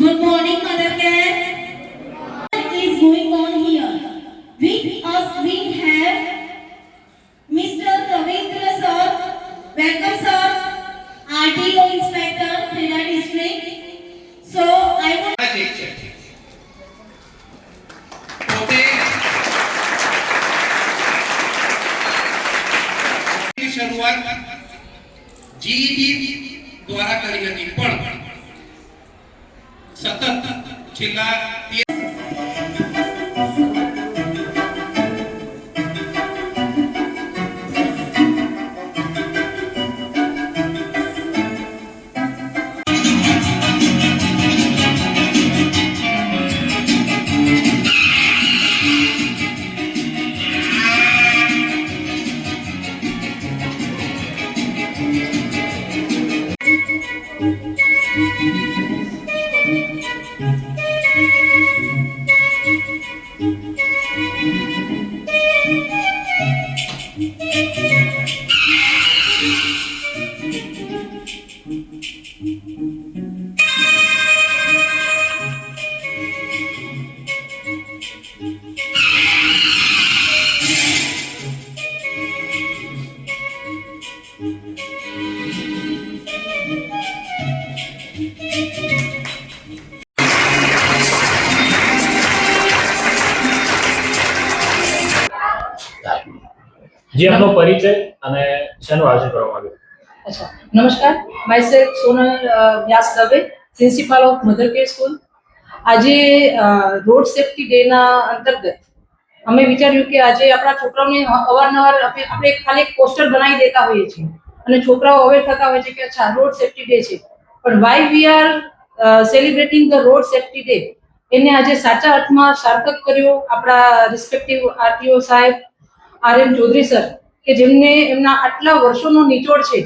Good morning, Mother Care. What is going on here? With us we have Mr. Ravindra sir. Welcome sir. RTO Inspector, Kheda District. So I will. शुरुआत GED द्वारा કરી હતી પણ સતત છેલ્લા जी अपनो परिचय અને શેનું આયોજન કરવામાં આવ્યું? अच्छा, नमस्कार. Myself Sonal Vyas Dave, principal of mother care school. આજે રોડ સેફટી ડે ના અંતર્ગત અમે વિચાર્યું કે આજે આપણા છોકરાઓને અવારનવાર આપણે ખાલી એક પોસ્ટર બનાવી દેતા હોઈએ છીએ અને છોકરાઓ અવેર થતા હોય છે કે અચ્છા રોડ સેફટી ડે છે, પણ why we are celebrating the road safety day એને આજે સાચા અર્થમાં સાર્થક કર્યો આપણા રિસ્પેક્ટિવ આરટીઓ સાહેબ RM ચૌધરી સર, કે જેમને એમના આટલા વર્ષોનો નિચોડ છે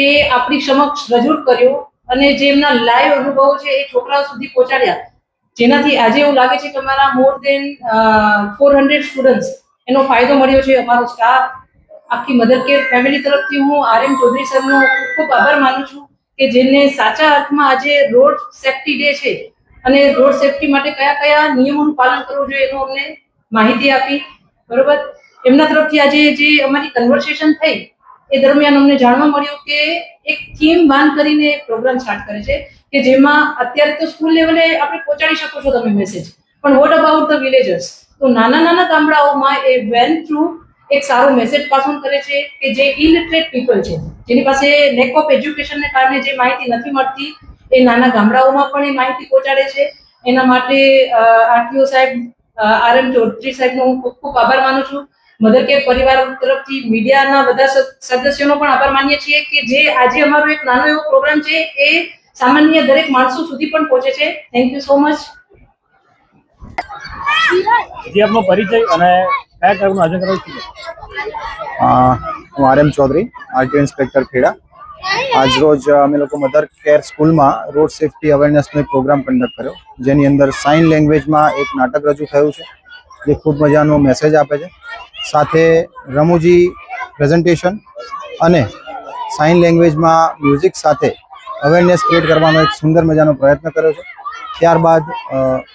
એ આપણી સમક્ષ રજૂ કર્યો અને જે એમના લાઈવ અનુભવો છે એ છોકરાઓ સુધી પહોંચાડ્યા, જેનાથી આજે એવું લાગે છે કે અમારા મોર દેન 400 સ્ટુડન્ટ્સ એનો ફાયદો મળ્યો છે. અમારો સ્ટાફ, આખી મધર કેર ફેમિલી તરફથી હું RM ચૌધરી સરનો ખૂબ ખૂબ આભાર માનું છું કે જેને સાચા અર્થમાં આજે રોડ સેફટી ડે છે અને રોડ સેફટી માટે કયા કયા નિયમોનું પાલન કરવું જોઈએ એનું અમને માહિતી આપી. બરોબર, એમના તરફથી આજે જે અમારી કન્વર્સેશન થઈ એ દરમિયાન અમને જાણવા મળ્યું કે એક થીમ બાન કરીને પ્રોગ્રામ સ્ટાર્ટ કરે છે કે જેમાં અત્યારે તો સ્કૂલ લેવલે આપણે પહોંચાડી શકો છો તમે મેસેજ, પણ વોટ અબાઉટ ધ વિલેજર્સ? તો નાના નાના ગામડાઓમાં એ વેન થ્રુ એક સારો મેસેજ પાસ ઓન કરે છે કે જે ઇલિટરેટ પીપલ છે, જેની પાસે લેક ઓફ એજ્યુકેશનને કારણે જે માહિતી નથી મળતી એ નાના ગામડાઓમાં પણ એ માહિતી પહોંચાડે છે. એના માટે આરટીઓ સાહેબ RM ચૌધરી સાહેબનો હું ખૂબ ખૂબ આભાર માનું છું. મધર કેર પરિવાર તરફથી મીડિયાના બધા સદસ્યોનો પણ આભાર માનીએ છીએ કે જે આજે અમારો એક નાનો એવો પ્રોગ્રામ છે એ સામાન્ય દરેક માણસો સુધી પણ પહોંચે છે. Thank you so much. જી આપનો પરિચય અને કયા કાર્યનું આયોજન કરાયું છે? હું RM Chaudhary, RTO inspector Kheda. આજ રોજ અમે લોકો મધર કેર સ્કૂલમાં રોડ સેફટી અવેરનેસનો એક પ્રોગ્રામ કન્ડક્ટ કર્યો, જેની અંદર સાઇન લેંગ્વેજમાં એક નાટક રજૂ થયું છે જે ખૂબ મજાનો મેસેજ આપે છે. સાથે રમૂજી પ્રેઝન્ટેશન અને સાઇન લેંગ્વેજમાં મ્યુઝિક સાથે અવેરનેસ ક્રિએટ કરવાનો એક સુંદર મજાનો પ્રયત્ન કર્યો છે. ત્યારબાદ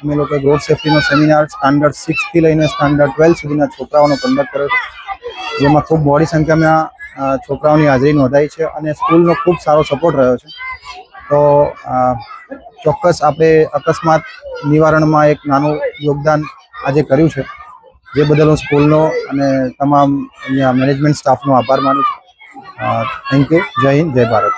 અમે લોકો રોડ સેફટીનો સેમિનાર સ્ટાન્ડર્ડ 6 થી લઈને સ્ટાન્ડર્ડ 12 સુધીના છોકરાઓનો કન્ડક્ટ કર્યો છે, જેમાં ખૂબ મોટી સંખ્યામાં છોકરાઓની હાજરી નોંધાઈ છે અને સ્કૂલનો ખૂબ સારો સપોર્ટ રહ્યો છે. તો ચોક્કસ આપણે અકસ્માત નિવારણમાં એક નાનું યોગદાન આજે કર્યું છે, જે બદલ હું સ્કૂલનો અને તમામ અહીંયા મેનેજમેન્ટ સ્ટાફનો આભાર માનું છું. Thank you. જય હિન્દ, જય ભારત.